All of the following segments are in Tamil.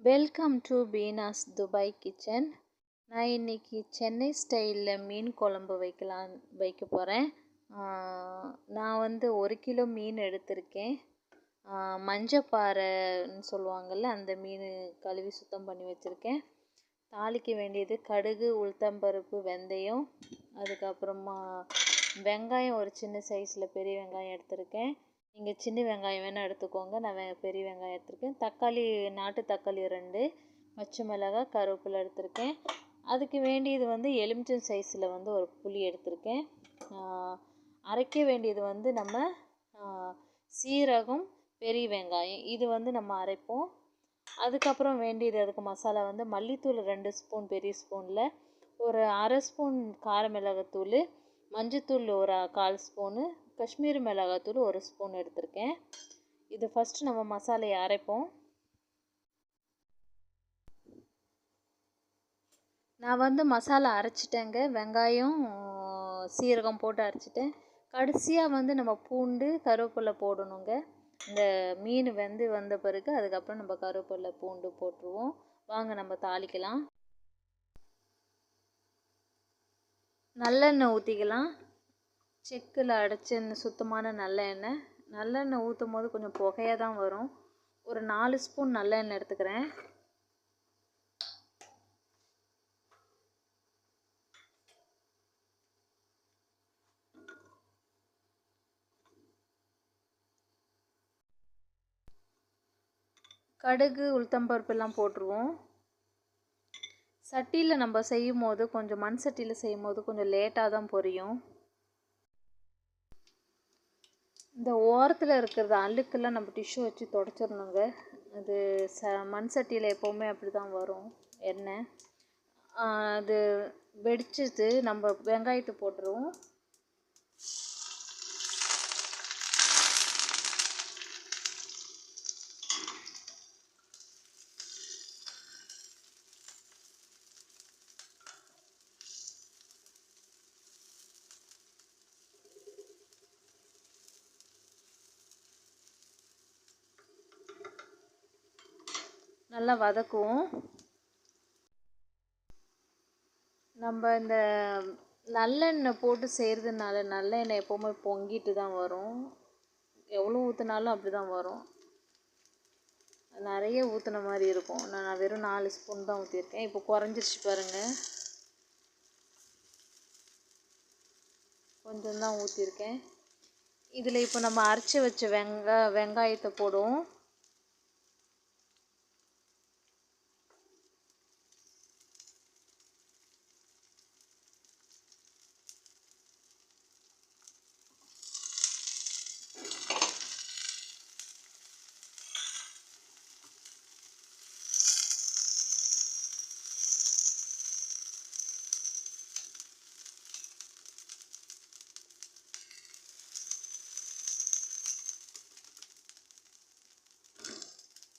Welcome to Beena's Dubai kitchen. நான் இன்றைக்கி சென்னை ஸ்டைலில் மீன் குழம்பு வைக்க போகிறேன். நான் 1 கிலோ மீன் எடுத்திருக்கேன். மஞ்சப்பாறைன்னு சொல்லுவாங்கள்ல, அந்த மீன் கழுவி சுத்தம் பண்ணி வச்சுருக்கேன். தாளிக்க வேண்டியது கடுகு, உளுத்தம்பருப்பு, வெந்தயம், அதுக்கப்புறமா வெங்காயம் ஒரு சின்ன சைஸில் பெரிய வெங்காயம் எடுத்திருக்கேன். நீங்கள் சின்ன வெங்காயம் வேணால் எடுத்துக்கோங்க. நான் பெரிய வெங்காயம் எடுத்திருக்கேன். தக்காளி, நாட்டு தக்காளி 2, பச்சை மிளகாய், கருவேப்பிலை எடுத்திருக்கேன். அதுக்கு வேண்டியது எலுமிச்சம் சைஸில் ஒரு புளி எடுத்திருக்கேன். அரைக்க வேண்டியது நம்ம சீரகம், பெரிய வெங்காயம் இது நம்ம அரைப்போம். அதுக்கப்புறம் வேண்டியது அதுக்கு மசாலா மல்லித்தூள் 2 ஸ்பூன் பெரிய ஸ்பூனில், ஒரு அரை ஸ்பூன் கார மிளகாத்தூள், மஞ்சத்தூள் ஒரு 1/4 ஸ்பூனு, காஷ்மீரி மிளகாத்தூள் 1 ஸ்பூன் எடுத்திருக்கேன். இது ஃபஸ்ட்டு நம்ம மசாலையை அரைப்போம். நான் மசாலா அரைச்சிட்டேங்க. வெங்காயம், சீரகம் போட்டு அரைச்சிட்டேன். கடைசியாக நம்ம பூண்டு, கருவேப்பிலை போடணுங்க. இந்த மீன் வந்த பிறகு அதுக்கப்புறம் நம்ம கருவேப்பிலை, பூண்டு போட்டுருவோம். வாங்க நம்ம தாளிக்கலாம். நல்லெண்ணெய் ஊற்றிக்கலாம். செக்கில் அடைச்ச சுத்தமான நல்லெண்ணெய் ஊற்றும் போது கொஞ்சம் புகையாக தான் வரும். ஒரு 4 ஸ்பூன் நல்லெண்ணெய் எடுத்துக்கிறேன். கடுகு, உளுத்தம்பருப்பெல்லாம் போட்டுருவோம். சட்டியில் நம்ம செய்யும் போது மண் சட்டியில் செய்யும் போது கொஞ்சம் லேட்டாக தான் பொரியும். இந்த ஓரத்தில் இருக்கிறது அழுக்கெல்லாம் நம்ம டிஷ்யூ வச்சு தொடச்சிடணுங்க. அது மண் சட்டியில் எப்போவுமே அப்படி தான் வரும் எண்ணெய். அது வெடிச்சிட்டு நம்ம வெங்காயத்தை போட்டுருவோம். நல்லா வதக்குவோம். நம்ம இந்த நல்லெண்ணெய் போட்டு செய்கிறதுனால நல்லெண்ணெய் எப்போவுமே பொங்கிட்டு தான் வரும். எவ்வளோ ஊற்றினாலும் அப்படி தான் வரும். நிறைய ஊற்றின மாதிரி இருக்கும். நான் வெறும் 4 ஸ்பூன் தான் ஊற்றிருக்கேன். இப்போ குறைஞ்சிருச்சு பாருங்கள். கொஞ்சம் தான் ஊற்றிருக்கேன். இதில் இப்போ நம்ம அரைச்சி வச்ச வெங்காயத்தை போடுவோம்.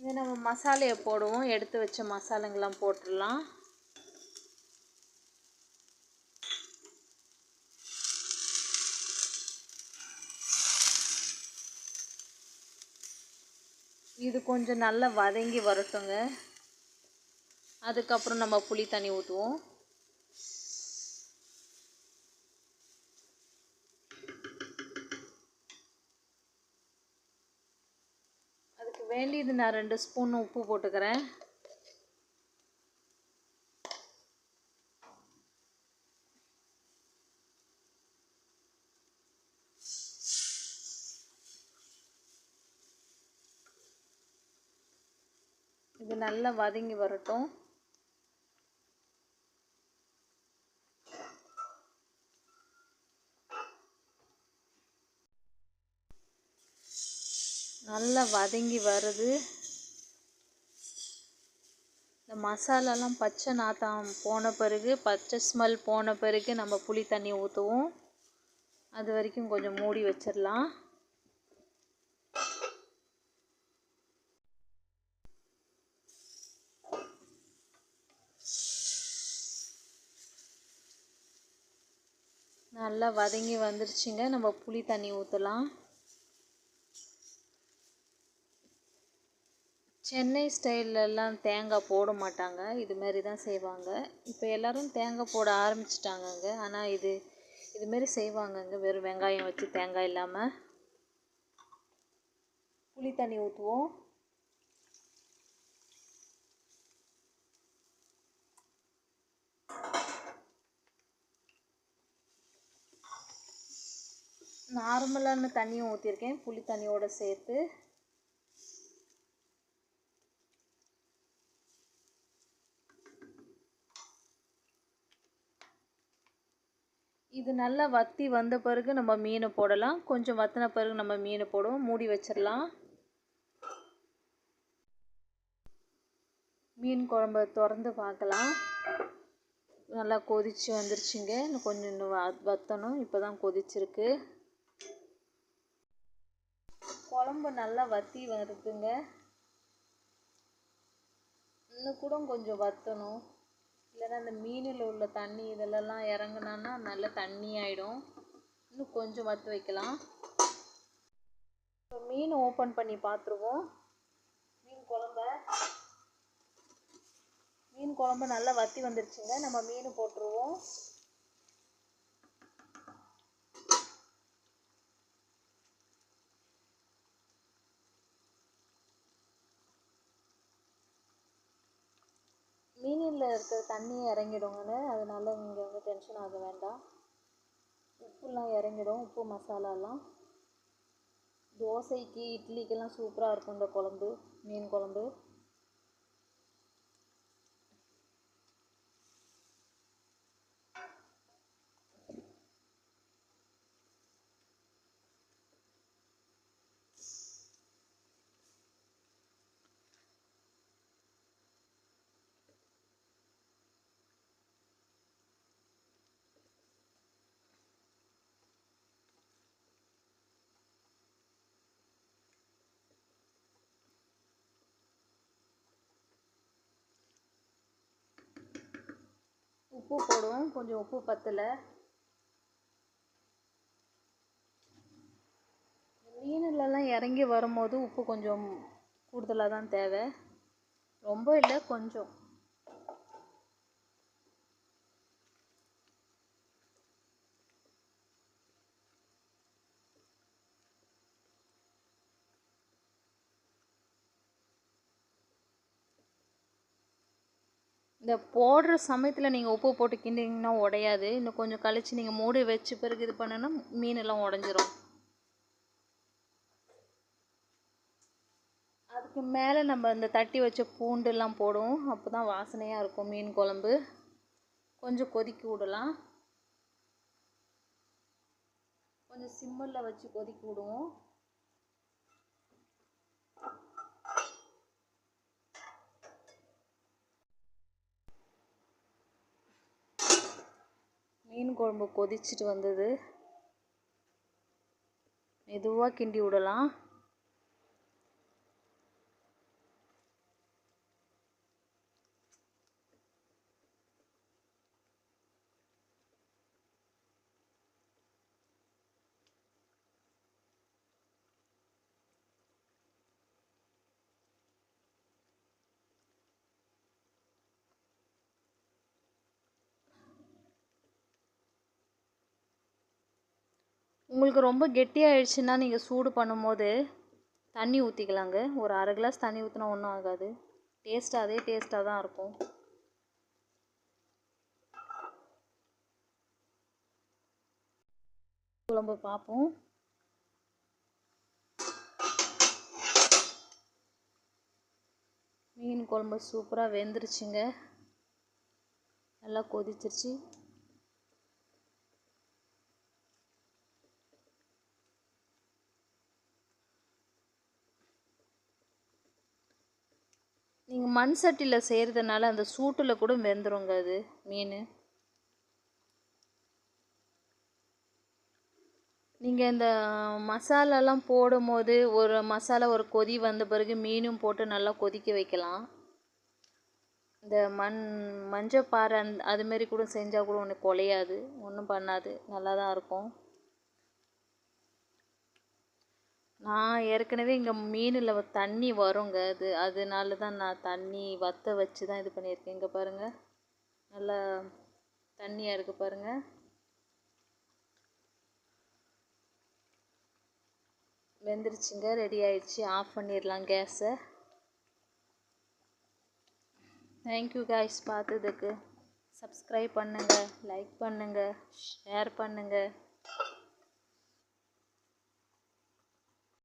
இதை நம்ம மசாலையை போடுவோம். எடுத்து வச்ச மசாலைங்கெல்லாம் போட்டுடலாம். இது கொஞ்சம் நல்லா வதங்கி வரட்டுங்க. அதுக்கப்புறம் நம்ம புளி தண்ணி ஊற்றுவோம். அதுக்கு வேண்டியது நான் 2 ஸ்பூன் உப்பு போட்டுக்கிறேன். இது நல்லா வதங்கி வரட்டும். நல்லா வதங்கி வருது. இந்த மசாலாலாம் பச்சை நாத்தம் போன பிறகு, பச்சை ஸ்மெல் போன பிறகு நம்ம புளி தண்ணி ஊற்றுவோம். அது வரைக்கும் கொஞ்சம் மூடி வச்சிடலாம். நல்லா வதங்கி வந்துருச்சுங்க. நம்ம புளி தண்ணி ஊற்றலாம். சென்னை ஸ்டைல்லலாம் தேங்காய் போட மாட்டாங்க, இதுமாரி தான் செய்வாங்க. இப்போ எல்லோரும் தேங்காய் போட ஆரம்பிச்சிட்டாங்கங்க. ஆனால் இதுமாரி செய்வாங்கங்க, வெறும் வெங்காயம் வச்சு தேங்காய் இல்லாமல். புளி தண்ணி ஊற்றுவோம். நார்மலான தண்ணியும் ஊற்றிருக்கேன், புளி தண்ணியோடு சேர்த்து. இது நல்லா வற்றி வந்த பிறகு நம்ம மீனை போடலாம். கொஞ்சம் வற்றின பிறகு நம்ம மீனை போடுவோம், மூடி வச்சிடலாம். மீன் குழம்பு திறந்து பார்க்கலாம். நல்லா கொதிச்சு வந்துருச்சுங்க. இன்னும் வற்றணும். இப்போ தான் கொதிச்சிருக்கு. குழம்பு நல்லா வற்றி வருதுங்க. இன்னும் கூட கொஞ்சம் வற்றணும். இல்லைன்னா அந்த மீனில் உள்ள தண்ணி இதெல்லாம் இறங்குனான்னா நல்லா தண்ணி ஆகிடும். இன்னும் கொஞ்சம் வற்ற வைக்கலாம். இப்போ மீன் ஓப்பன் பண்ணி பார்த்துருவோம். மீன் குழம்பு நல்லா வற்றி வந்துருச்சுங்க. நம்ம மீன் போட்டுருவோம். மீனில் இருக்கிற தண்ணியை இறங்கிடுங்கன்னு, அதனால நீங்கள் வந்து டென்ஷன் ஆக வேண்டாம். உப்புலாம் இறங்கிடும், உப்பு மசாலாலாம். தோசைக்கு இட்லிக்கெல்லாம் சூப்பராக இருக்கும் இந்த குழம்பு, மீன் குழம்பு. உப்பு போடுவோம், கொஞ்சம் உப்பு பத்தலை. மீனிலலாம் இறங்கி வரும்போது உப்பு கொஞ்சம் கூடுதலாக தான் தேவை, ரொம்ப இல்லை, கொஞ்சம். இந்த போடுற சமயத்தில் நீங்கள் உப்பு போட்டு கிண்டிங்கன்னா உடையாது. இன்னும் கொஞ்சம் கழித்து நீங்கள் மூடி வச்சு பிறகு இது பண்ணனா மீனெல்லாம் உடஞ்சிரும். அதுக்கு மேலே நம்ம இந்த தட்டி வச்ச பூண்டுலாம் போடுவோம், அப்போ தான் வாசனையாக இருக்கும் மீன் குழம்பு. கொஞ்சம் கொதிக்க விடலாம். கொஞ்சம் சிம்மில் வச்சு கொதிக்க விடுவோம். மீன் குழம்பு கொதிச்சுட்டு வந்தது. மெதுவாக கிண்டி விடலாம். உங்களுக்கு ரொம்ப கெட்டியாகிடுச்சுன்னா நீங்கள் சூடு பண்ணும்போது தண்ணி ஊற்றிக்கலாங்க. ஒரு அரை கிளாஸ் தண்ணி ஊற்றினா ஒன்றும் ஆகாது. அதே டேஸ்ட்டாக தான் இருக்கும். குழம்பு பார்ப்போம். மீன் குழம்பு சூப்பராக வெந்துருச்சுங்க, நல்லா கொதிச்சிருச்சு. நீங்கள் மண் சட்டியில் செய்கிறதுனால அந்த சூட்டில் கூட வெந்துருங்க அது மீன். நீங்கள் இந்த மசாலாலாம் போடும்போது ஒரு கொதி வந்த பிறகு மீனும் போட்டு நல்லா கொதிக்க வைக்கலாம். இந்த மஞ்சப்பாறை அதுமாரி கூட செஞ்சால் கூட ஒன்றும் குலையாது, ஒன்றும் பண்ணாது, நல்லா தான் இருக்கும். நான் ஏற்கனவே இங்கே மீனில் தண்ணி வருங்க, அதனால தான் நான் தண்ணி வற்ற வச்சு தான் இது பண்ணியிருக்கேன். இங்கே பாருங்கள், நல்லா தண்ணியாக இருக்குது பாருங்கள். வெந்துருச்சுங்க, ரெடி ஆயிடுச்சு. ஆஃப் பண்ணிடலாம் கேஸை. தேங்க்யூ காய்ஸ், பார்த்ததுக்கு. சப்ஸ்கிரைப் பண்ணுங்கள், லைக் பண்ணுங்கள், ஷேர் பண்ணுங்கள்.